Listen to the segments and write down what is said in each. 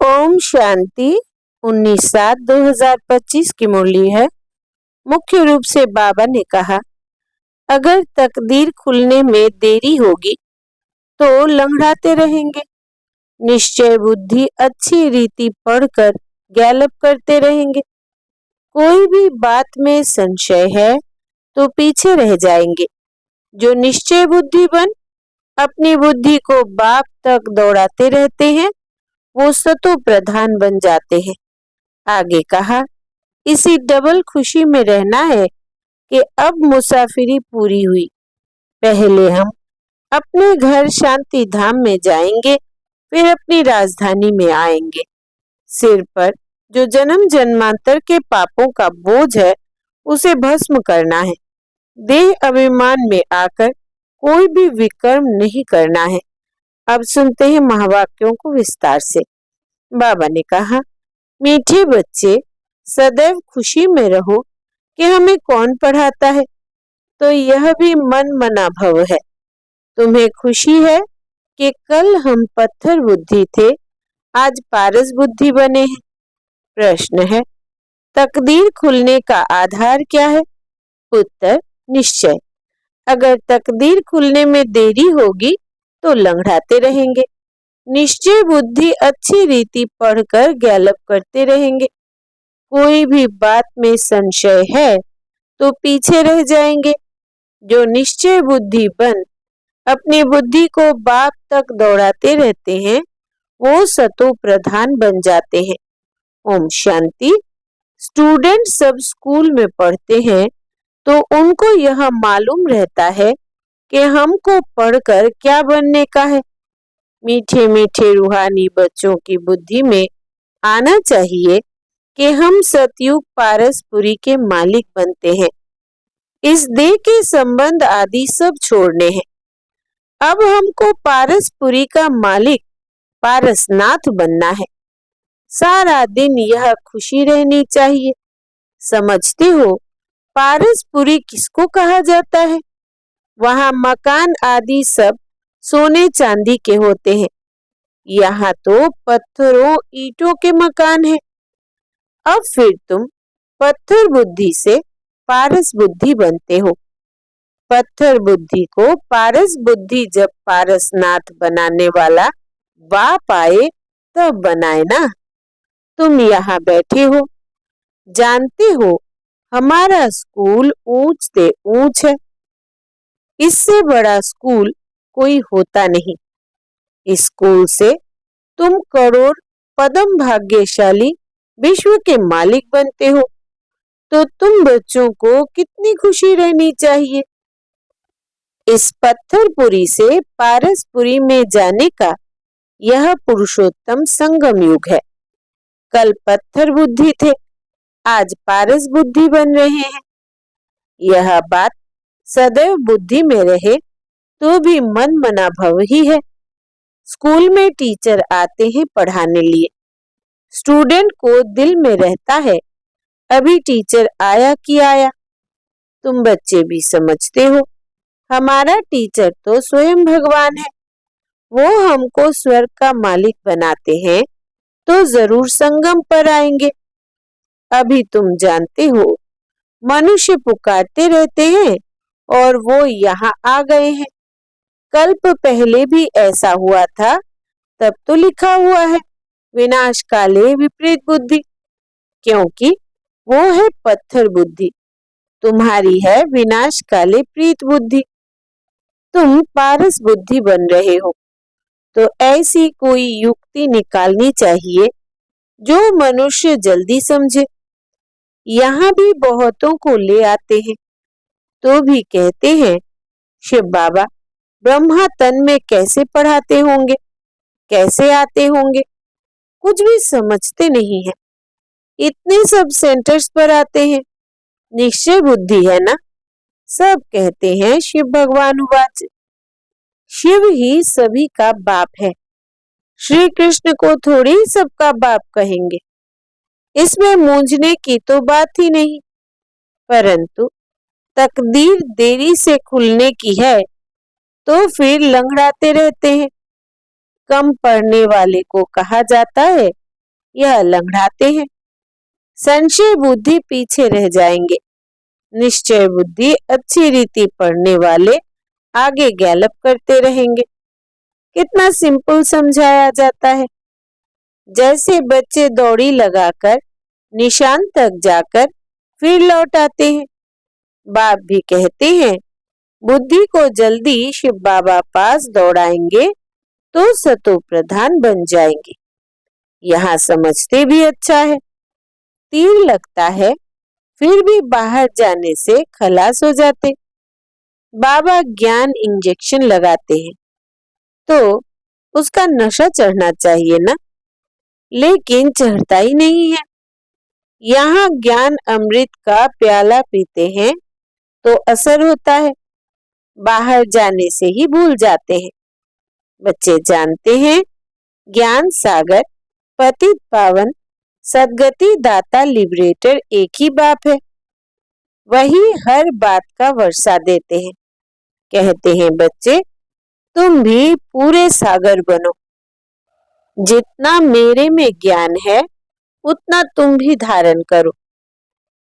ओम शांति 19/7/2025 की मुरली है। मुख्य रूप से बाबा ने कहा, अगर तकदीर खुलने में देरी होगी तो लंघड़ाते रहेंगे। निश्चय बुद्धि अच्छी रीति पढ़कर गैलप करते रहेंगे। कोई भी बात में संशय है तो पीछे रह जाएंगे। जो निश्चय बुद्धि बन अपनी बुद्धि को बाप तक दौड़ाते रहते हैं वो सतो प्रधान बन जाते हैं। आगे कहा, इसी डबल खुशी में रहना है कि अब मुसाफिरी पूरी हुई। पहले हम अपने घर शांति धाम में जाएंगे, फिर अपनी राजधानी में आएंगे। सिर पर जो जन्म जन्मांतर के पापों का बोझ है उसे भस्म करना है। देह अभिमान में आकर कोई भी विकर्म नहीं करना है। अब सुनते हैं महावाक्यों को विस्तार से। बाबा ने कहा, मीठे बच्चे सदैव खुशी में रहो कि हमें कौन पढ़ाता है, तो यह भी मन मना भव है। तुम्हें खुशी है कि कल हम पत्थर बुद्धि थे, आज पारस बुद्धि बने हैं। प्रश्न है, तकदीर खुलने का आधार क्या है? उत्तर, निश्चय। अगर तकदीर खुलने में देरी होगी तो लंघड़ाते रहेंगे। निश्चय बुद्धि अच्छी रीति पढ़कर गैलप करते रहेंगे। कोई भी बात में संशय है तो पीछे रह जाएंगे। जो निश्चय बुद्धि बन अपनी बुद्धि को बाप तक दौड़ाते रहते हैं वो सतो प्रधान बन जाते हैं। ओम शांति। स्टूडेंट सब स्कूल में पढ़ते हैं तो उनको यह मालूम रहता है कि हमको पढ़कर क्या बनने का है। मीठे मीठे रूहानी बच्चों की बुद्धि में आना चाहिए कि हम सतयुग पारसपुरी के मालिक बनते हैं। इस देह के संबंध आदि सब छोड़ने हैं। अब हमको पारसपुरी का मालिक पारसनाथ बनना है। सारा दिन यह खुशी रहनी चाहिए। समझते हो पारसपुरी किसको कहा जाता है? वहाँ मकान आदि सब सोने चांदी के होते हैं। यहाँ तो पत्थरों ईंटों के मकान हैं। अब फिर तुम पत्थर बुद्धि से पारस बुद्धि बनते हो। पत्थर बुद्धि को पारस बुद्धि जब पारसनाथ बनाने वाला बाप आए तब बनाए ना। तुम यहाँ बैठे हो, जानते हो हमारा स्कूल ऊंच से ऊंच है। इससे बड़ा स्कूल कोई होता नहीं। इस स्कूल से तुम करोड़ पदम भाग्यशाली विश्व के मालिक बनते हो। तो तुम बच्चों को कितनी खुशी रहनी चाहिए। इस पत्थरपुरी से पारसपुरी में जाने का यह पुरुषोत्तम संगम युग है। कल पत्थर बुद्धि थे, आज पारस बुद्धि बन रहे हैं। यह बात सदैव बुद्धि में रहे तो भी मन मना भव ही है। स्कूल में टीचर आते हैं पढ़ाने लिए। स्टूडेंट को दिल में रहता है अभी टीचर आया कि आया। तुम बच्चे भी समझते हो हमारा टीचर तो स्वयं भगवान है। वो हमको स्वर्ग का मालिक बनाते हैं तो जरूर संगम पर आएंगे। अभी तुम जानते हो मनुष्य पुकारते रहते हैं और वो यहाँ आ गए हैं। कल्प पहले भी ऐसा हुआ था, तब तो लिखा हुआ है विनाश काले विपरीत बुद्धि, क्योंकि वो है पत्थर बुद्धि। तुम्हारी है विनाश काले प्रीत बुद्धि। तुम पारस बुद्धि बन रहे हो तो ऐसी कोई युक्ति निकालनी चाहिए जो मनुष्य जल्दी समझे। यहाँ भी बहुतों को ले आते हैं तो भी कहते हैं शिव बाबा ब्रह्मा तन में कैसे पढ़ाते होंगे, कैसे आते होंगे। कुछ भी समझते नहीं है। इतने सब सेंटर्स पर आते हैं, निश्चय बुद्धि है ना। सब कहते हैं शिव भगवान उवाच। शिव ही सभी का बाप है। श्री कृष्ण को थोड़ी सबका बाप कहेंगे। इसमें मूंझने की तो बात ही नहीं। परंतु तकदीर देरी से खुलने की है तो फिर लंघड़ाते रहते हैं। कम पढ़ने वाले को कहा जाता है यह लंगड़ाते हैं। संशय बुद्धि पीछे रह जाएंगे। निश्चय बुद्धि अच्छी रीति पढ़ने वाले आगे गैलप करते रहेंगे। कितना सिंपल समझाया जाता है। जैसे बच्चे दौड़ी लगाकर निशान तक जाकर फिर लौट आते हैं। बाप भी कहते हैं बुद्धि को जल्दी शिव बाबा पास दौड़ाएंगे तो सतो प्रधान बन जाएंगे। यहाँ समझते भी अच्छा है। तीर लगता है फिर भी बाहर जाने से खलास हो जाते। बाबा ज्ञान इंजेक्शन लगाते हैं तो उसका नशा चढ़ना चाहिए ना, लेकिन चढ़ता ही नहीं है। यहाँ ज्ञान अमृत का प्याला पीते हैं तो असर होता है, बाहर जाने से ही भूल जाते हैं। बच्चे जानते हैं ज्ञान सागर, पतित पावन, सदगति दाता लिबरेटर एक ही बाप है। वही हर बात का वर्षा देते हैं। कहते हैं बच्चे तुम भी पूरे सागर बनो। जितना मेरे में ज्ञान है उतना तुम भी धारण करो।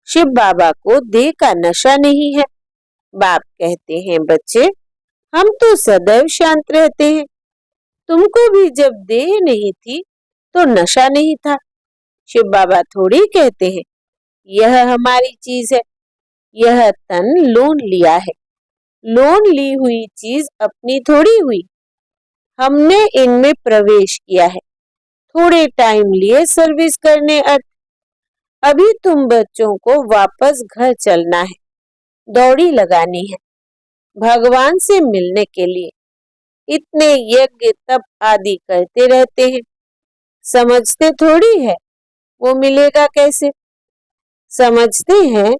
शिव बाबा को देह का नशा नहीं है। बाप कहते हैं बच्चे हम तो सदैव शांत रहते हैं। तुमको भी जब देह नहीं थी तो नशा नहीं था। शिव बाबा थोड़ी कहते हैं यह हमारी चीज है, यह तन लोन लिया है। लोन ली हुई चीज अपनी थोड़ी हुई, हमने इनमें प्रवेश किया है थोड़े टाइम लिए सर्विस करने अर्थ। अभी तुम बच्चों को वापस घर चलना है, दौड़ी लगानी है भगवान से मिलने के लिए। इतने यज्ञ तप आदि करते रहते हैं, समझते थोड़ी है वो मिलेगा कैसे। समझते हैं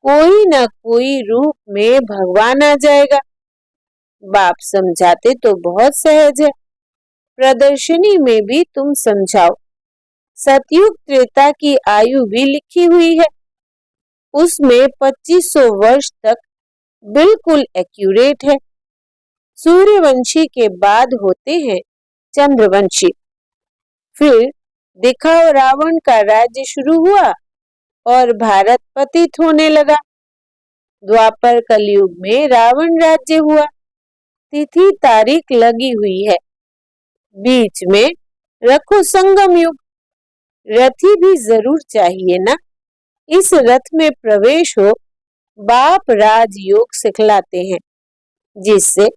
कोई न कोई रूप में भगवान आ जाएगा। बाप समझाते तो बहुत सहज है, प्रदर्शनी में भी तुम समझाओ। सतयुग त्रेता की आयु भी लिखी हुई है, उसमें 2500 वर्ष तक बिल्कुल एक्यूरेट है। सूर्यवंशी के बाद होते हैं चंद्रवंशी। फिर दिखाओ रावण का राज्य शुरू हुआ और भारत पतित होने लगा। द्वापर कलयुग में रावण राज्य हुआ। तिथि तारीख लगी हुई है। बीच में रखो संगम युग। रथी भी जरूर चाहिए ना, इस रथ में प्रवेश हो। बाप राज योग सिखलाते हैं जिससे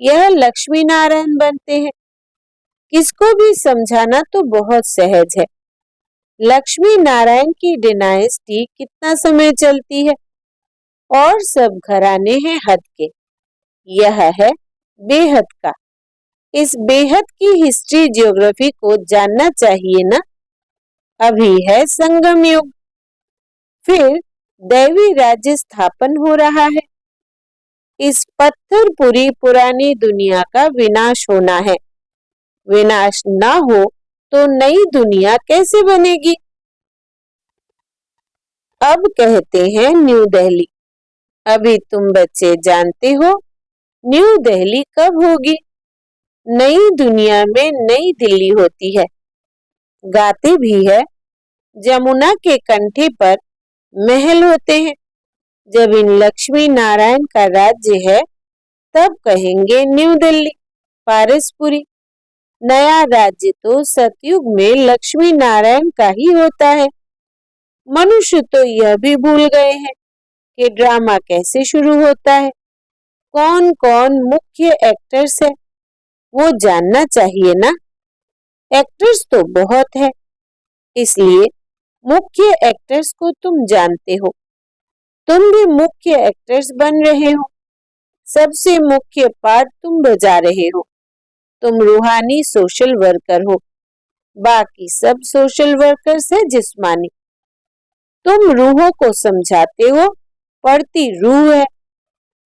यह लक्ष्मी नारायण बनते हैं। किसको भी समझाना तो बहुत सहज है। लक्ष्मी नारायण की डिनाइस्टी कितना समय चलती है और सब घराने हैं हद के। यह है बेहद का। इस बेहद की हिस्ट्री ज्योग्राफी को जानना चाहिए ना। अभी है संगम युग, फिर दैवी राज्य स्थापन हो रहा है। इस पत्थरपुरी पुरानी दुनिया का विनाश होना है। विनाश ना हो तो नई दुनिया कैसे बनेगी। अब कहते हैं न्यू दिल्ली। अभी तुम बच्चे जानते हो न्यू दिल्ली कब होगी। नई दुनिया में नई दिल्ली होती है। गाते भी है जमुना के कंठे पर महल होते हैं। जब इन लक्ष्मी नारायण का राज्य है तब कहेंगे न्यू दिल्ली, पारसपुरी। नया राज्य तो सतयुग में लक्ष्मी नारायण का ही होता है। मनुष्य तो यह भी भूल गए हैं कि ड्रामा कैसे शुरू होता है, कौन कौन मुख्य एक्टर्स है, वो जानना चाहिए ना। एक्टर्स तो बहुत है, इसलिए मुख्य एक्टर्स को तुम जानते हो। तुम भी मुख्य एक्टर्स बन रहे हो। सबसे मुख्य पार्ट तुम बजा रहे हो। तुम रूहानी सोशल वर्कर हो, बाकी सब सोशल वर्कर्स है जिस्मानी। तुम रूहों को समझाते हो, पढ़ती रूह है।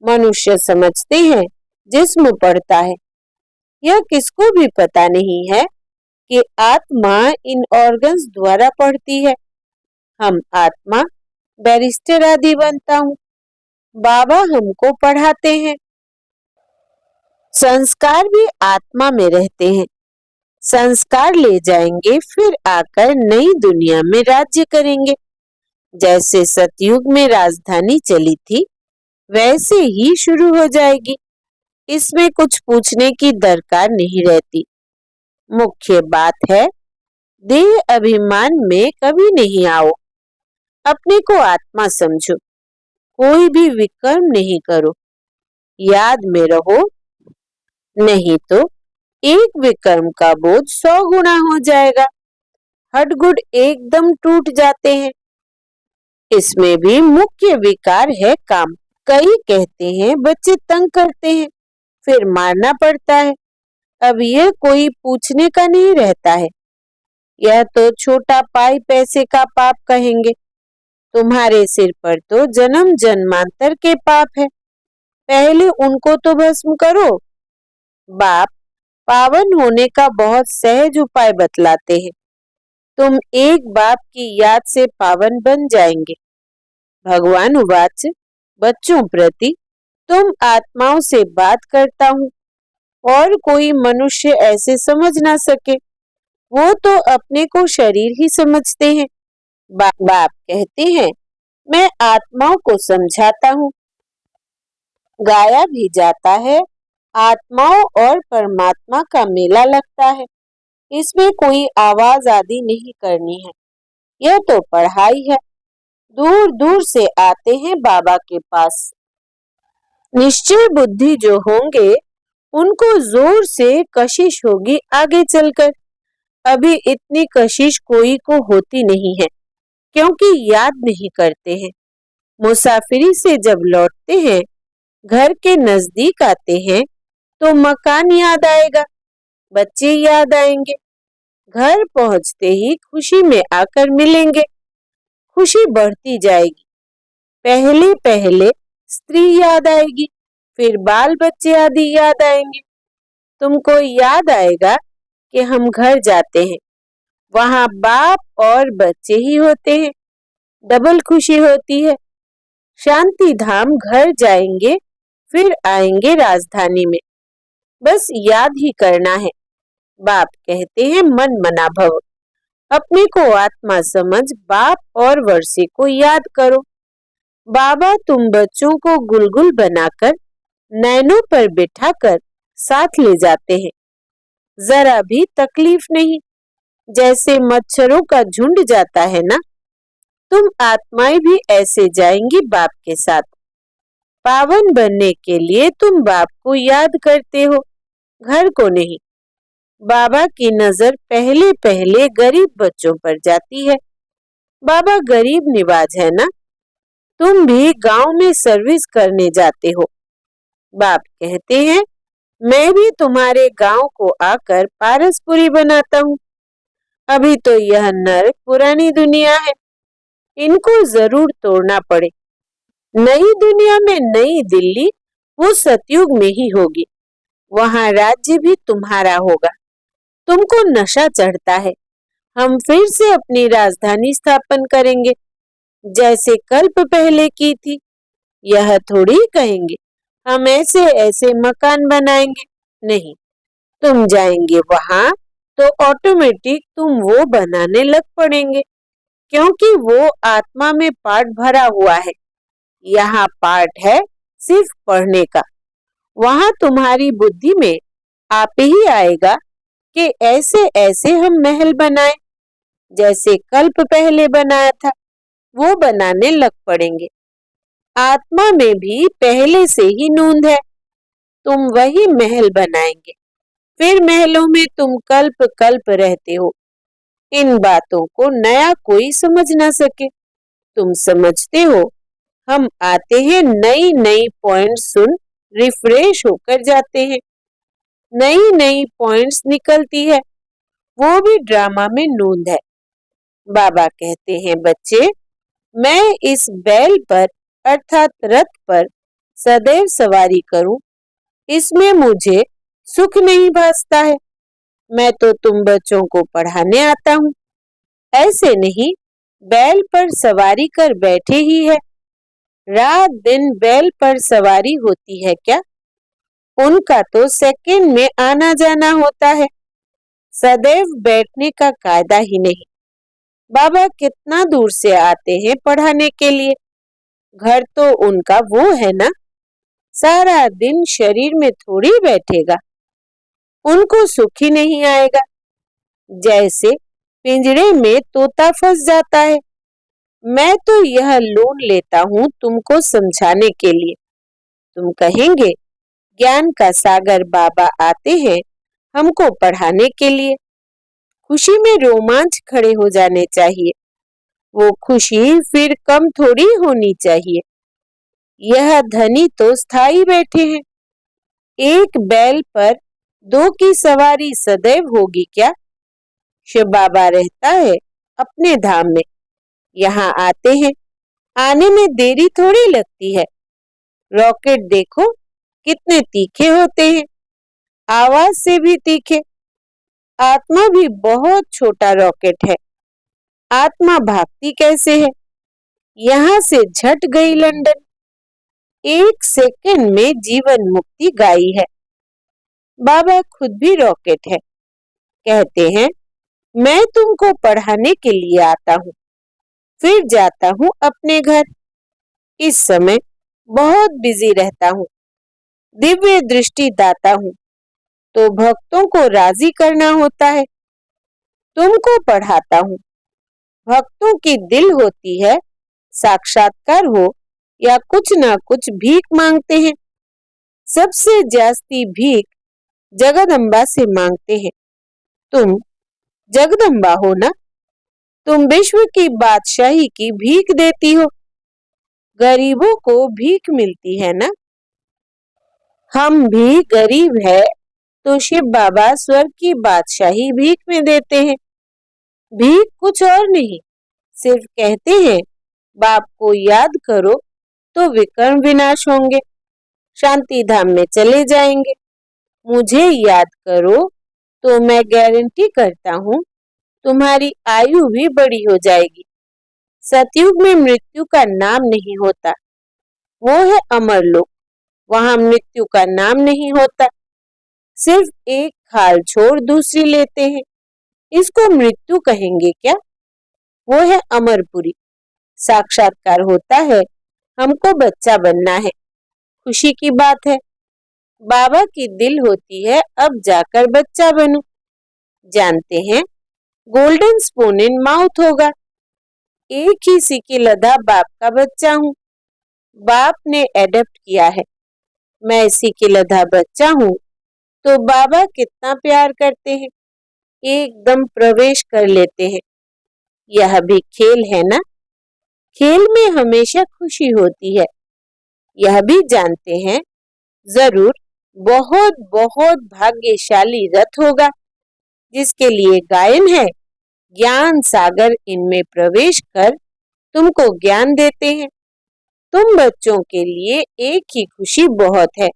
मनुष्य समझते हैं जिस्म पढ़ता है। यह किसको भी पता नहीं है कि आत्मा इन ऑर्गन्स द्वारा पढ़ती है। हम आत्मा बैरिस्टर आदि बनता हूँ। बाबा हमको पढ़ाते हैं। संस्कार भी आत्मा में रहते हैं। संस्कार ले जाएंगे, फिर आकर नई दुनिया में राज्य करेंगे। जैसे सतयुग में राजधानी चली थी, वैसे ही शुरू हो जाएगी। इसमें कुछ पूछने की दरकार नहीं रहती। मुख्य बात है, देह अभिमान में कभी नहीं आओ। अपने को आत्मा समझो, कोई भी विकर्म नहीं करो, याद में रहो, नहीं तो एक विकर्म का बोझ 100 गुना हो जाएगा। हडगुड एकदम टूट जाते हैं। इसमें भी मुख्य विकार है काम। कई कहते हैं बच्चे तंग करते हैं, फिर मारना पड़ता है। अब यह कोई पूछने का नहीं रहता है। यह तो छोटा पाई पैसे का पाप कहेंगे। तुम्हारे सिर पर तो जन्म जन्मांतर के पाप है, पहले उनको तो भस्म करो। बाप पावन होने का बहुत सहज उपाय बतलाते हैं। तुम एक बाप की याद से पावन बन जाएंगे। भगवान उवाच, बच्चों प्रति तुम आत्माओं से बात करता हूँ, और कोई मनुष्य ऐसे समझ ना सके। वो तो अपने को शरीर ही समझते हैं। बाप कहते हैं, मैं आत्माओं को समझाता हूँ। गाया भी जाता है, आत्माओं और परमात्मा का मेला लगता है। इसमें कोई आवाज आदि नहीं करनी है। यह तो पढ़ाई है। दूर दूर से आते हैं बाबा के पास। निश्चय बुद्धि जो होंगे, उनको जोर से कशिश होगी आगे चलकर। अभी इतनी कशिश कोई को होती नहीं है, क्योंकि याद नहीं करते हैं। मुसाफिरी से जब लौटते हैं, घर के नजदीक आते हैं, तो मकान याद आएगा, बच्चे याद आएंगे। घर पहुंचते ही खुशी में आकर मिलेंगे, खुशी बढ़ती जाएगी। पहले पहले स्त्री याद आएगी, फिर बाल बच्चे आदि याद आएंगे। तुमको याद आएगा कि हम घर जाते हैं, वहां बाप और बच्चे ही होते हैं। डबल खुशी होती है। शांति धाम घर जाएंगे, फिर आएंगे राजधानी में। बस याद ही करना है। बाप कहते हैं, मन मना भव। अपने को आत्मा समझ बाप और वर्षे को याद करो। बाबा तुम बच्चों को गुलगुल बनाकर नैनों पर बिठाकर साथ ले जाते हैं। जरा भी तकलीफ नहीं, जैसे मच्छरों का झुंड जाता है ना, तुम आत्माएं भी ऐसे जाएंगी बाप के साथ। पावन बनने के लिए तुम बाप को याद करते हो, घर को नहीं। बाबा की नजर पहले पहले गरीब बच्चों पर जाती है। बाबा गरीब निवाज है ना, तुम भी गांव में सर्विस करने जाते हो। बाप कहते हैं, मैं भी तुम्हारे गांव को आकर पारसपुरी बनाता हूँ। अभी तो यह नर्क पुरानी दुनिया है, इनको जरूर तोड़ना पड़े। नई दुनिया में नई दिल्ली वो सतयुग में ही होगी। वहां राज्य भी तुम्हारा होगा। तुमको नशा चढ़ता है। हम फिर से अपनी राजधानी स्थापन करेंगे, जैसे कल्प पहले की थी। यह थोड़ी कहेंगे हम ऐसे ऐसे मकान बनाएंगे। नहीं, तुम जाएंगे वहां तो ऑटोमेटिक तुम वो बनाने लग पड़ेंगे, क्योंकि वो आत्मा में पाठ भरा हुआ है। यहाँ पाठ है सिर्फ पढ़ने का। वहां तुम्हारी बुद्धि में आप ही आएगा कि ऐसे ऐसे हम महल बनाए, जैसे कल्प पहले बनाया था, वो बनाने लग पड़ेंगे। आत्मा में भी पहले से ही नूंद है। तुम वही महल बनाएंगे, फिर महलों में तुम कल्प कल्प रहते हो। इन बातों को नया कोई समझ ना सके। तुम समझते हो, हम आते हैं, नई नई पॉइंट सुन रिफ्रेश होकर जाते हैं। नई नई पॉइंट्स निकलती है, वो भी ड्रामा में नूंद है। बाबा कहते हैं, बच्चे मैं इस बैल पर अर्थात रथ पर सदैव सवारी करूं, इसमें मुझे सुख नहीं भासता है। मैं तो तुम बच्चों को पढ़ाने आता हूँ। ऐसे नहीं, बैल पर सवारी कर बैठे ही है। रात दिन बैल पर सवारी होती है क्या? उनका तो सेकंड में आना जाना होता है। सदैव बैठने का कायदा ही नहीं। बाबा कितना दूर से आते हैं पढ़ाने के लिए। घर तो उनका वो है ना, सारा दिन शरीर में थोड़ी बैठेगा। उनको सुख ही नहीं आएगा। जैसे पिंजरे में तोता फंस जाता है। मैं तो यह लोन लेता हूँ तुमको समझाने के लिए। तुम कहेंगे ज्ञान का सागर बाबा आते हैं हमको पढ़ाने के लिए। खुशी में रोमांच खड़े हो जाने चाहिए। वो खुशी फिर कम थोड़ी होनी चाहिए। यह धनी तो स्थायी बैठे हैं। एक बैल पर दो की सवारी सदैव होगी क्या? शिव बाबा रहता है अपने धाम में, यहाँ आते हैं, आने में देरी थोड़ी लगती है। रॉकेट देखो कितने तीखे होते हैं, आवाज से भी तीखे। आत्मा भी बहुत छोटा रॉकेट है। आत्मा भागती कैसे है? यहाँ से झट गई लंदन। 1 सेकंड में जीवन मुक्ति गाई है। बाबा खुद भी रॉकेट है। कहते हैं मैं तुमको पढ़ाने के लिए आता हूँ, फिर जाता हूँ अपने घर। इस समय बहुत बिजी रहता हूँ, दिव्य दृष्टि दाता हूँ, तो भक्तों को राजी करना होता है। तुमको पढ़ाता हूँ। भक्तों की दिल होती है, साक्षात्कार हो या कुछ ना कुछ भीख मांगते हैं। सबसे जास्ती भीख जगदम्बा से मांगते हैं। तुम जगदम्बा हो ना, तुम विश्व की बादशाही की भीख देती हो। गरीबों को भीख मिलती है ना। हम भी गरीब है तो शिव बाबा स्वर्ग की बादशाही भीख में देते हैं। भीख कुछ और नहीं, सिर्फ कहते हैं बाप को याद करो तो विकर्म विनाश होंगे, शांति धाम में चले जाएंगे। मुझे याद करो तो मैं गारंटी करता हूँ तुम्हारी आयु भी बड़ी हो जाएगी। सतयुग में मृत्यु का नाम नहीं होता, वो है अमर लोक। वहां मृत्यु का नाम नहीं होता। सिर्फ एक खाल छोड़ दूसरी लेते हैं, इसको मृत्यु कहेंगे क्या? वो है अमरपुरी। साक्षात्कार होता है, हमको बच्चा बनना है, खुशी की बात है। बाबा की दिल होती है अब जाकर बच्चा बनूं। जानते हैं गोल्डन स्पून इन माउथ होगा। एक ही सिक्की लदा बाप का बच्चा हूँ। बाप ने एडप्ट किया है, मैं सिक्की लदा बच्चा हूँ, तो बाबा कितना प्यार करते हैं, एकदम प्रवेश कर लेते हैं। यह भी खेल है ना, खेल में हमेशा खुशी होती है। यह भी जानते हैं जरूर बहुत बहुत भाग्यशाली रथ होगा जिसके लिए गायन है ज्ञान सागर इनमें प्रवेश कर तुमको ज्ञान देते हैं। तुम बच्चों के लिए एक ही खुशी बहुत है,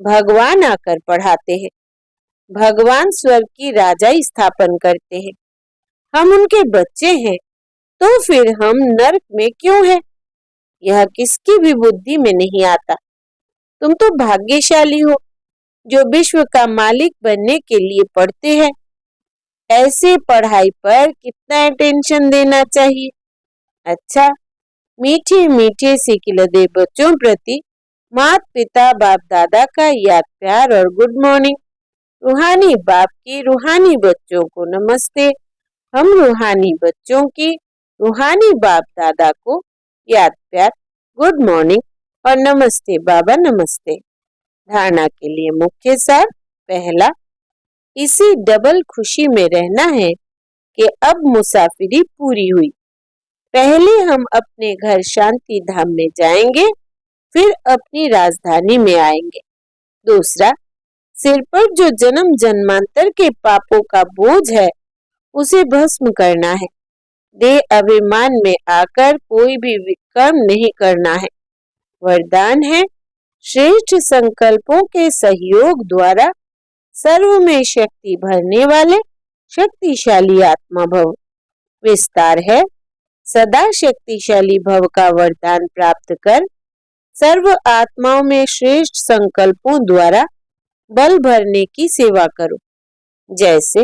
भगवान आकर पढ़ाते हैं। भगवान स्वर्ग की राजाई स्थापन करते हैं। हम उनके बच्चे हैं, तो फिर हम नरक में क्यों हैं? यह किसकी भी बुद्धि में नहीं आता। तुम तो भाग्यशाली हो जो विश्व का मालिक बनने के लिए पढ़ते हैं। ऐसे पढ़ाई पर कितना अटेंशन देना चाहिए। अच्छा, मीठे मीठे सिकिलदे बच्चों प्रति माता पिता बाप दादा का याद प्यार और गुड मॉर्निंग। रूहानी बाप की रूहानी बच्चों को नमस्ते। हम रूहानी बच्चों की रूहानी बाप दादा को याद प्यार, गुड मॉर्निंग और नमस्ते बाबा नमस्ते। धारणा के लिए मुख्य सार। पहला, इसी डबल खुशी में रहना है कि अब मुसाफिरी पूरी हुई। पहले हम अपने घर शांति धाम में जाएंगे, फिर अपनी राजधानी में आएंगे। दूसरा, सिर पर जो जन्म जन्मांतर के पापों का बोझ है उसे भस्म करना है। देह अभिमान में आकर कोई भी विकर्म नहीं करना है। वरदान है श्रेष्ठ संकल्पों के सहयोग द्वारा सर्व में शक्ति भरने वाले शक्तिशाली आत्मा भव। विस्तार है सदा शक्तिशाली भव का वरदान प्राप्त कर सर्व आत्माओं में श्रेष्ठ संकल्पों द्वारा बल भरने की सेवा करो। जैसे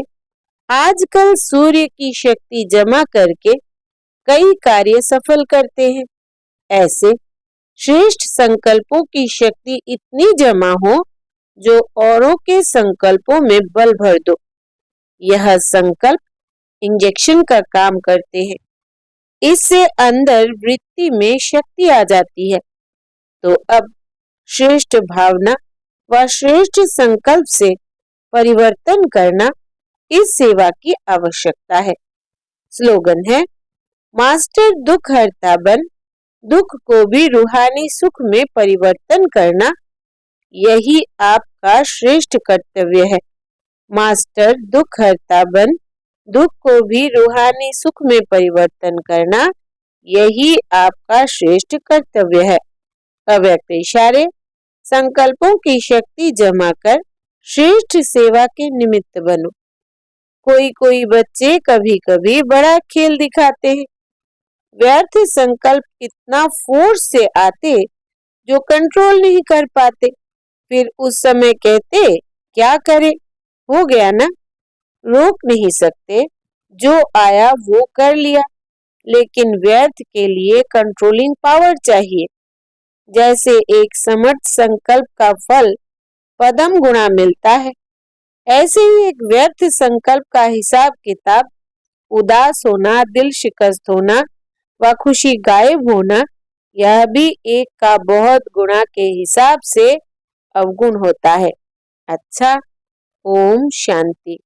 आजकल सूर्य की शक्ति जमा करके कई कार्य सफल करते हैं। ऐसे श्रेष्ठ संकल्पों की शक्ति इतनी जमा हो जो औरों के संकल्पों में बल भर दो। यह संकल्प इंजेक्शन का काम करते हैं। इससे अंदर वृत्ति में शक्ति आ जाती है। तो अब श्रेष्ठ भावना व श्रेष्ठ संकल्प से परिवर्तन करना इस सेवा की आवश्यकता है। स्लोगन है, मास्टर दुख हरता बन, दुख को भी रूहानी सुख में परिवर्तन करना यही आपका श्रेष्ठ कर्तव्य है। मास्टर दुख हरता बन, दुख को भी रूहानी सुख में परिवर्तन करना यही आपका श्रेष्ठ कर्तव्य है। अव्यक्त इशारे, संकल्पों की शक्ति जमा कर श्रेष्ठ सेवा के निमित्त बनो। कोई बच्चे कभी कभी बड़ा खेल दिखाते हैं। व्यर्थ संकल्प इतना फोर्स से आते जो कंट्रोल नहीं कर पाते। फिर उस समय कहते क्या करे, हो गया ना, रोक नहीं सकते, जो आया वो कर लिया। लेकिन व्यर्थ के लिए कंट्रोलिंग पावर चाहिए। जैसे एक समर्थ संकल्प का फल पदम गुणा मिलता है, ऐसे ही एक व्यर्थ संकल्प का हिसाब किताब, उदास होना, दिल शिकस्त होना व खुशी गायब होना, यह भी एक का बहुत गुणा के हिसाब से अवगुण होता है। अच्छा, ओम शांति।